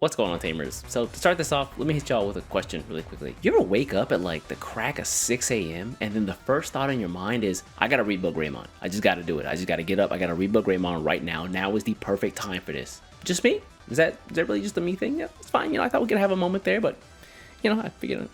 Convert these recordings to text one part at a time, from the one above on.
What's going on, Tamers? So to start this off, let me hit y'all with a question really quickly. You ever wake up at like the crack of 6 a.m. and then the first thought in your mind is, I gotta rebuild Greymon. I just gotta do it. I just gotta get up. I gotta rebuild Greymon right now. Now is the perfect time for this. Just me? Is that really just a me thing? Yeah, it's fine. You know, I thought we could have a moment there, but you know, I figured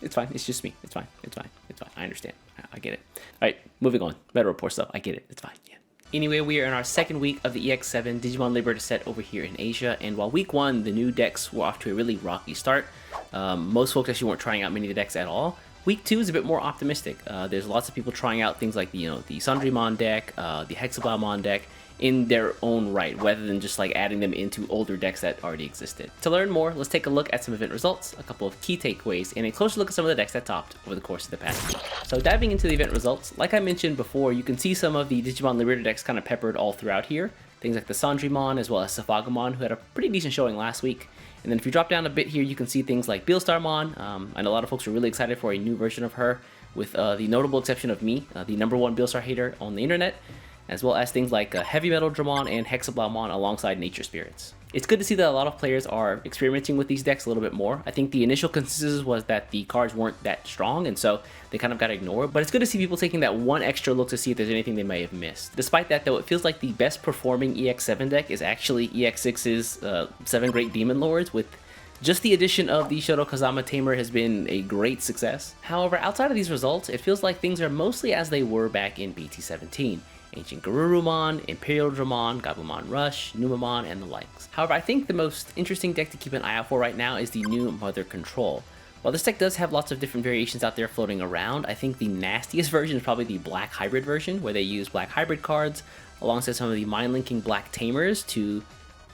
it's fine. It's just me. It's fine. It's fine. It's fine. I understand. I get it. All right, moving on. Better report stuff. I get it. It's fine. Yeah. Anyway, we are in our second week of the EX07 Digimon Liberator set over here in Asia, and while week one, the new decks were off to a really rocky start, most folks actually weren't trying out many of the decks at all. Week two is a bit more optimistic. There's lots of people trying out things like the Cendrillmon deck, the EX07 deck, in their own right, rather than just like adding them into older decks that already existed. To learn more, let's take a look at some event results, a couple of key takeaways, and a closer look at some of the decks that topped over the course of the past week. So diving into the event results, like I mentioned before, you can see some of the Digimon Liberator decks kind of peppered all throughout here. Things like the Cendrillmon as well as Safagamon, who had a pretty decent showing last week. And then if you drop down a bit here, you can see things like Beelstarmon. I know a lot of folks are really excited for a new version of her, with the notable exception of me, the #1 Beelstar hater on the internet, as well as things like Heavy Metal Dramon and Hexablaumon alongside Nature Spirits. It's good to see that a lot of players are experimenting with these decks a little bit more. I think the initial consensus was that the cards weren't that strong, and so they kind of got ignored, but it's good to see people taking that one extra look to see if there's anything they may have missed. Despite that though, it feels like the best performing EX7 deck is actually EX6's 7 Great Demon Lords, with just the addition of the Shoto Kazama Tamer has been a great success. However, outside of these results, it feels like things are mostly as they were back in BT17. Ancient Garurumon, Imperial Dramon, Gabumon Rush, Numamon, and the likes. However, I think the most interesting deck to keep an eye out for right now is the new Mother Control. While this deck does have lots of different variations out there floating around, I think the nastiest version is probably the Black Hybrid version, where they use Black Hybrid cards alongside some of the mind-linking Black Tamers to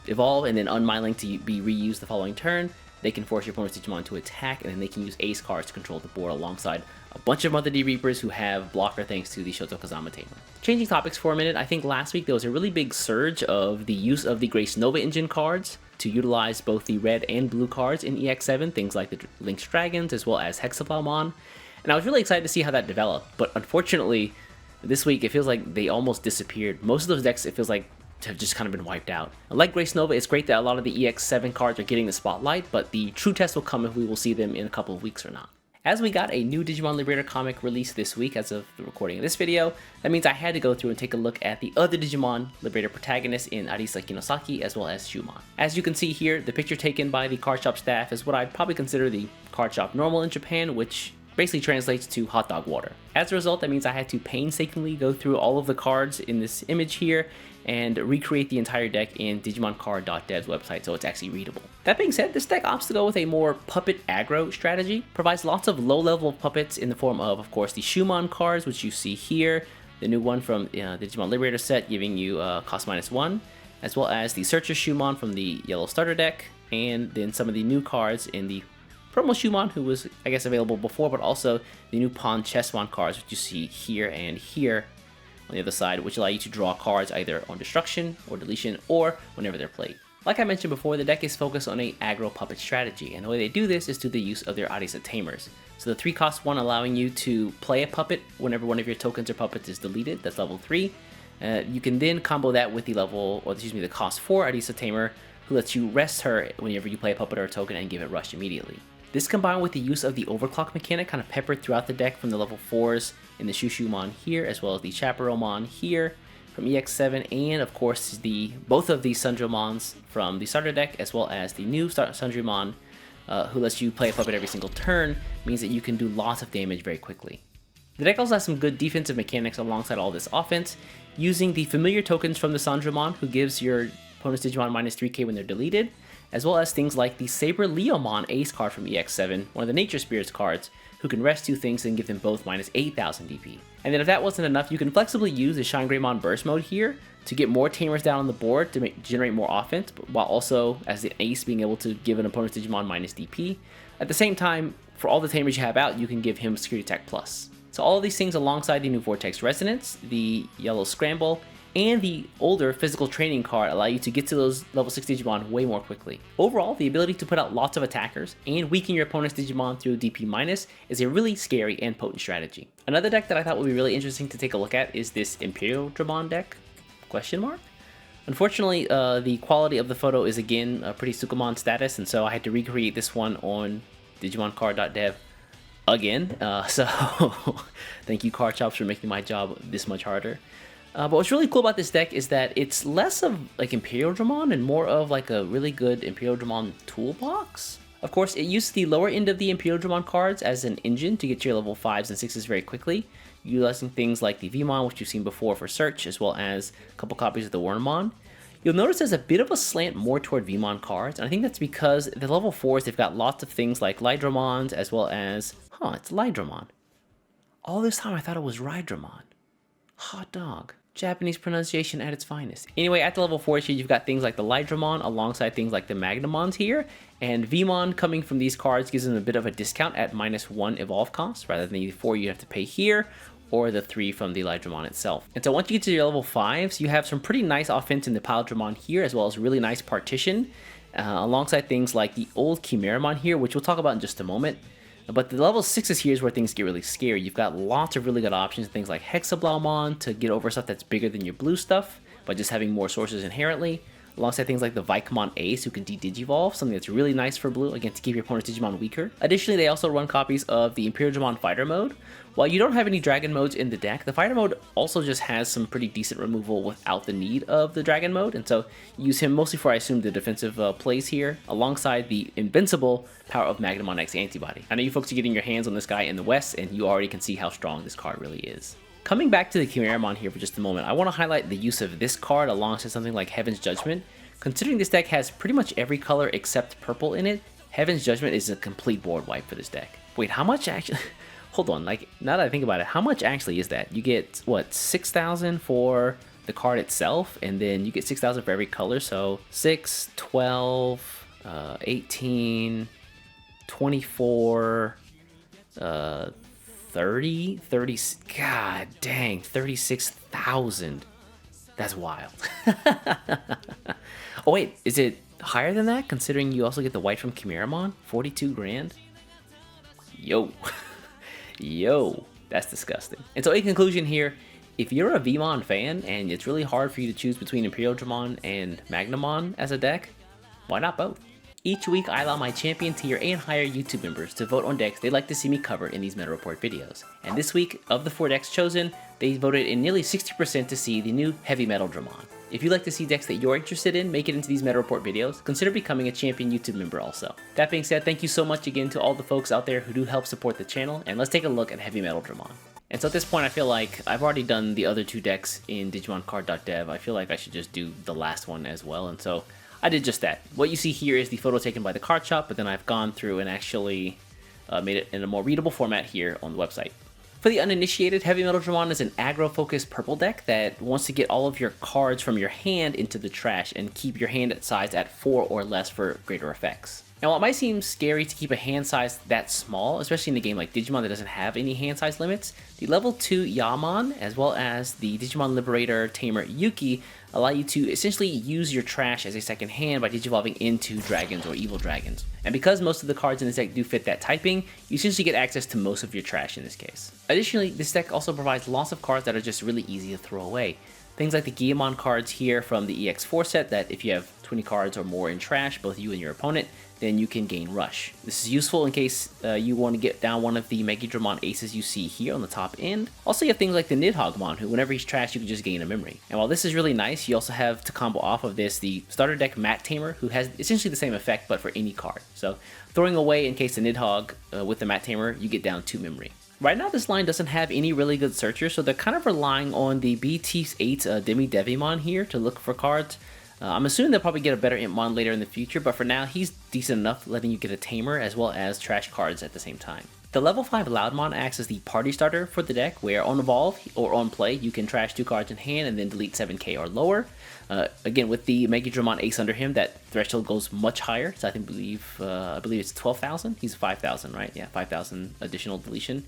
evolve and then unmind-link to be reused the following turn. They can force your opponent's Digimon to attack, and then they can use Ace cards to control the board alongside a bunch of Mother D Reapers who have blocker thanks to the Shoto Kazama Tamer. Changing topics for a minute, I think last week there was a really big surge of the use of the Grace Nova engine cards to utilize both the red and blue cards in EX7, things like the Link's Dragons as well as Hexablaumon, and I was really excited to see how that developed, but unfortunately this week it feels like they almost disappeared. Most of those decks, it feels like, have just kind of been wiped out. Like Grace Nova, it's great that a lot of the EX7 cards are getting the spotlight, but the true test will come if we will see them in a couple of weeks or not. As we got a new Digimon Liberator comic released this week as of the recording of this video, that means I had to go through and take a look at the other Digimon Liberator protagonists in Arisa Kinosaki as well as Shumon. As you can see here, the picture taken by the card shop staff is what I'd probably consider the card shop normal in Japan, which basically translates to hot dog water. As a result, that means I had to painstakingly go through all of the cards in this image here and recreate the entire deck in DigimonCard.dev's website so it's actually readable. That being said, this deck opts to go with a more puppet aggro strategy, provides lots of low-level puppets in the form of course, the Shumon cards, which you see here, the new one from the Digimon Liberator set giving you cost -1, as well as the Searcher Shumon from the yellow starter deck, and then some of the new cards in the promo Shumon, who was, I guess, available before, but also the new Pawn Chessmon cards, which you see here and here on the other side, which allow you to draw cards either on destruction or deletion or whenever they're played. Like I mentioned before, the deck is focused on a aggro puppet strategy, and the way they do this is through the use of their Arisa Tamers. So the 3 cost 1 allowing you to play a puppet whenever one of your tokens or puppets is deleted, that's level 3. You can then combo that with the cost 4 Arisa Tamer, who lets you rest her whenever you play a puppet or a token and give it rush immediately. This combined with the use of the overclock mechanic kind of peppered throughout the deck from the level 4s in the Shushumon here, as well as the Chaperomon here from EX7, and of course both of the Cendrillmons from the starter deck, as well as the new Cendrillmon, who lets you play a puppet every single turn, means that you can do lots of damage very quickly. The deck also has some good defensive mechanics alongside all this offense, using the familiar tokens from the Cendrillmon, who gives your opponent's Digimon -3k when they're deleted, as well as things like the Saber Leomon Ace card from EX7, one of the Nature Spirits cards, who can rest 2 things and give them both -8,000 DP. And then if that wasn't enough, you can flexibly use the Shine Greymon Burst mode here to get more Tamers down on the board to generate more offense, while also, as the Ace, being able to give an opponent's Digimon -DP. At the same time, for all the Tamers you have out, you can give him Security Attack Plus. So all of these things alongside the new Vortex Resonance, the Yellow Scramble, and the older Physical Training card allow you to get to those level 6 Digimon way more quickly. Overall, the ability to put out lots of attackers and weaken your opponent's Digimon through DP- is a really scary and potent strategy. Another deck that I thought would be really interesting to take a look at is this Imperial Dramon deck, question mark? Unfortunately, the quality of the photo is again pretty Sukamon status, and so I had to recreate this one on DigimonCard.dev again. So thank you Card Shops for making my job this much harder. But what's really cool about this deck is that it's less of like Imperialdramon and more of like a really good Imperialdramon toolbox. Of course, it used the lower end of the Imperialdramon cards as an engine to get to your level 5s and 6s very quickly, utilizing things like the Veemon, which you've seen before for search, as well as a couple copies of the Wormmon. You'll notice there's a bit of a slant more toward Veemon cards, and I think that's because the level 4s, they've got lots of things like Lydramons, as well as, it's Lydramon. All this time I thought it was Rydramon. Hot dog. Japanese pronunciation at its finest. Anyway, at the level 4 here, you've got things like the Lydramon alongside things like the Magnamons here, and Veemon coming from these cards gives them a bit of a discount at -1 evolve cost, rather than the 4 you have to pay here, or the 3 from the Lydramon itself. And so once you get to your level 5s, you have some pretty nice offense in the Paildramon here, as well as really nice partition, alongside things like the old Chimeramon here, which we'll talk about in just a moment. But the level 6s here is where things get really scary. You've got lots of really good options, things like Hexablaumon to get over stuff that's bigger than your blue stuff, by just having more sources inherently, alongside things like the Vicomon Ace, who can de-digivolve, something that's really nice for blue, again, to keep your opponent's Digimon weaker. Additionally, they also run copies of the Imperialdramon Fighter mode. While you don't have any Dragon modes in the deck, the Fighter mode also just has some pretty decent removal without the need of the Dragon mode, and so use him mostly for, I assume, the defensive plays here, alongside the invincible power of Magnamon X Antibody. I know you folks are getting your hands on this guy in the West, and you already can see how strong this card really is. Coming back to the Chimeramon here for just a moment, I want to highlight the use of this card alongside something like Heaven's Judgment. Considering this deck has pretty much every color except purple in it, Heaven's Judgment is a complete board wipe for this deck. Wait, how much actually? Hold on, like, now that I think about it, how much actually is that? You get, what, 6,000 for the card itself, and then you get 6,000 for every color, so 6, 12, 18, 24, 30, god dang, 36,000. That's wild. Oh wait, is it higher than that, considering you also get the white from Chimeramon? 42 grand? Yo. Yo, that's disgusting. And so in conclusion here, if you're a Veemon fan and it's really hard for you to choose between Imperialdramon and Magnamon as a deck, why not both? Each week I allow my champion tier and higher YouTube members to vote on decks they'd like to see me cover in these Meta Report videos. And this week, of the 4 decks chosen, they voted in nearly 60% to see the new Heavy Metal Dramon. If you'd like to see decks that you're interested in make it into these Meta Report videos, consider becoming a champion YouTube member also. That being said, thank you so much again to all the folks out there who do help support the channel, and let's take a look at Heavy Metal Dramon. And so at this point I feel like I've already done the other 2 decks in DigimonCard.dev. I feel like I should just do the last one as well, and so I did just that. What you see here is the photo taken by the card shop, but then I've gone through and actually made it in a more readable format here on the website. For the uninitiated, Heavy Metal Dramon is an aggro-focused purple deck that wants to get all of your cards from your hand into the trash and keep your hand size at 4 or less for greater effects. Now, while it might seem scary to keep a hand size that small, especially in a game like Digimon that doesn't have any hand size limits, the level 2 Yaemon, as well as the Digimon Liberator tamer Yuki, allow you to essentially use your trash as a second hand by digivolving into dragons or evil dragons. And because most of the cards in this deck do fit that typing, you essentially get access to most of your trash in this case. Additionally, this deck also provides lots of cards that are just really easy to throw away. Things like the Veemon cards here from the EX4 set that if you have 20 cards or more in trash, both you and your opponent, then you can gain Rush. This is useful in case you want to get down one of the Megidramon aces you see here on the top end. Also, you have things like the Nidhoggmon, who whenever he's trash, you can just gain a memory. And while this is really nice, you also have to combo off of this the starter deck Mat Tamer, who has essentially the same effect, but for any card. So throwing away in case the Nidhogg with the Mat Tamer, you get down 2 memory. Right now, this line doesn't have any really good searchers, so they're kind of relying on the BT8 Demi Devimon here to look for cards. I'm assuming they'll probably get a better Impmon later in the future, but for now, he's decent enough letting you get a Tamer as well as trash cards at the same time. The level 5 Loudmon acts as the party starter for the deck, where on evolve or on play, you can trash 2 cards in hand and then delete 7k or lower. Again, with the Megidramon Ace under him, that threshold goes much higher, so I believe it's 12,000. He's 5,000, right? Yeah, 5,000 additional deletion.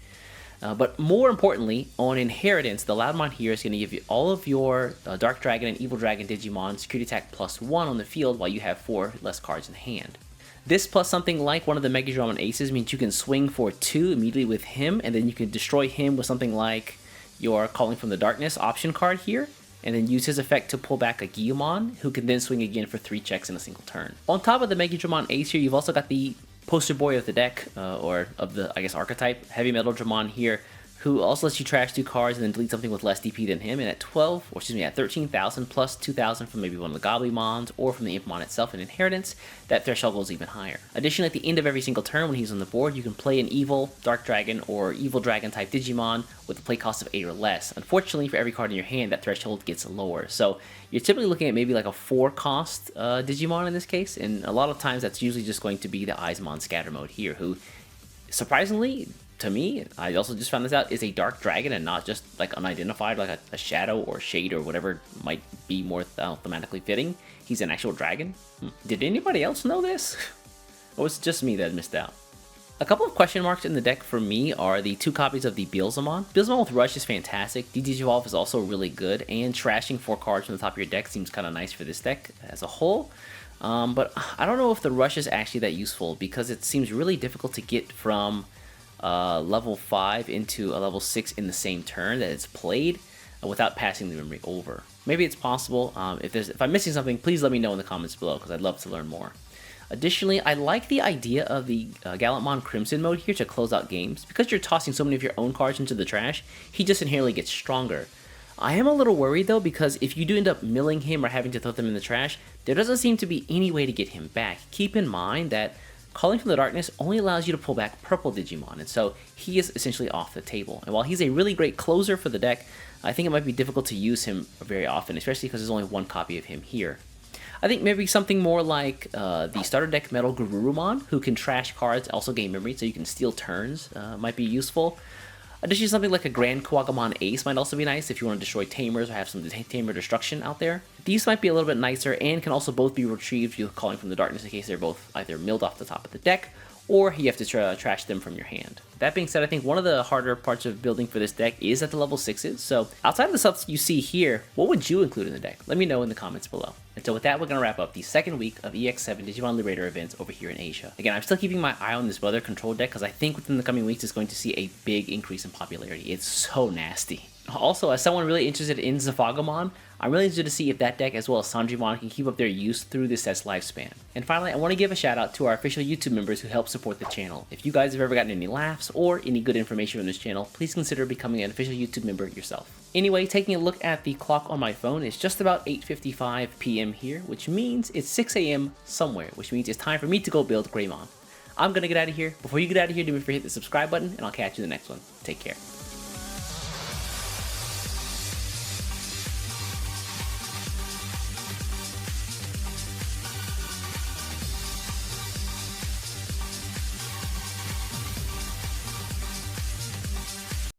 But more importantly, on Inheritance, the Loudmon here is going to give you all of your Dark Dragon and Evil Dragon Digimon security attack +1 on the field while you have 4 less cards in hand. This plus something like one of the Megidramon Aces means you can swing for 2 immediately with him, and then you can destroy him with something like your Calling from the Darkness option card here. and then use his effect to pull back a Veemon, who can then swing again for 3 checks in a single turn. On top of the Megadramon Ace here, you've also got the poster boy of the deck, or of the, I guess, archetype, Heavy Metal Dramon here, who also lets you trash 2 cards and then delete something with less DP than him, and at 13,000 plus 2,000 from maybe one of the Goblimons or from the Impmon itself in Inheritance, that threshold goes even higher. Additionally, at the end of every single turn when he's on the board, you can play an Evil, Dark Dragon, or Evil Dragon type Digimon with a play cost of 8 or less. Unfortunately, for every card in your hand, that threshold gets lower, so you're typically looking at maybe like a 4 cost Digimon in this case, and a lot of times that's usually just going to be the Eismon Scatter Mode here, who, surprisingly, to me, I also just found this out, is a Dark Dragon and not just like unidentified, like a shadow or shade or whatever might be more thematically fitting. He's an actual dragon. Did anybody else know this? Or was it just me that missed out? A couple of question marks in the deck for me are the 2 copies of the Beelzemon. Beelzemon with Rush is fantastic, DDigivolve is also really good, and trashing 4 cards from the top of your deck seems kind of nice for this deck as a whole. But I don't know if the Rush is actually that useful, because it seems really difficult to get from level 5 into a level 6 in the same turn that it's played without passing the memory over. Maybe it's possible. If I'm missing something, please let me know in the comments below, because I'd love to learn more. Additionally, I like the idea of the Gallantmon Crimson mode here to close out games. Because you're tossing so many of your own cards into the trash, he just inherently gets stronger. I am a little worried though, because if you do end up milling him or having to throw them in the trash, there doesn't seem to be any way to get him back. Keep in mind that Calling from the Darkness only allows you to pull back purple Digimon, and so he is essentially off the table. And while he's a really great closer for the deck, I think it might be difficult to use him very often, especially because there's only 1 copy of him here. I think maybe something more like the starter deck Metal Garurumon, who can trash cards, also gain memory, so you can steal turns, might be useful. Additionally, something like a Grand Kuwagamon Ace might also be nice if you want to destroy Tamers or have some Tamer destruction out there. These might be a little bit nicer and can also both be retrieved with Calling from the Darkness in case they're both either milled off the top of the deck or you have to trash them from your hand. That being said, I think one of the harder parts of building for this deck is at the level 6s, so outside of the stuff you see here, what would you include in the deck? Let me know in the comments below. And so with that, we're going to wrap up the second week of EX07 Digimon Liberator events over here in Asia. Again, I'm still keeping my eye on this weather control deck because I think within the coming weeks it's going to see a big increase in popularity. It's so nasty. Also, as someone really interested in Zafagamon, I'm really interested to see if that deck as well as Cendrillmon can keep up their use through this set's lifespan. And finally, I want to give a shout out to our official YouTube members who help support the channel. If you guys have ever gotten any laughs or any good information from this channel, please consider becoming an official YouTube member yourself. Anyway, taking a look at the clock on my phone, it's just about 8:55 p.m. here, which means it's 6 a.m. somewhere, which means it's time for me to go build Greymon. I'm gonna get out of here. Before you get out of here, do me a favor, hit the subscribe button, and I'll catch you in the next one. Take care.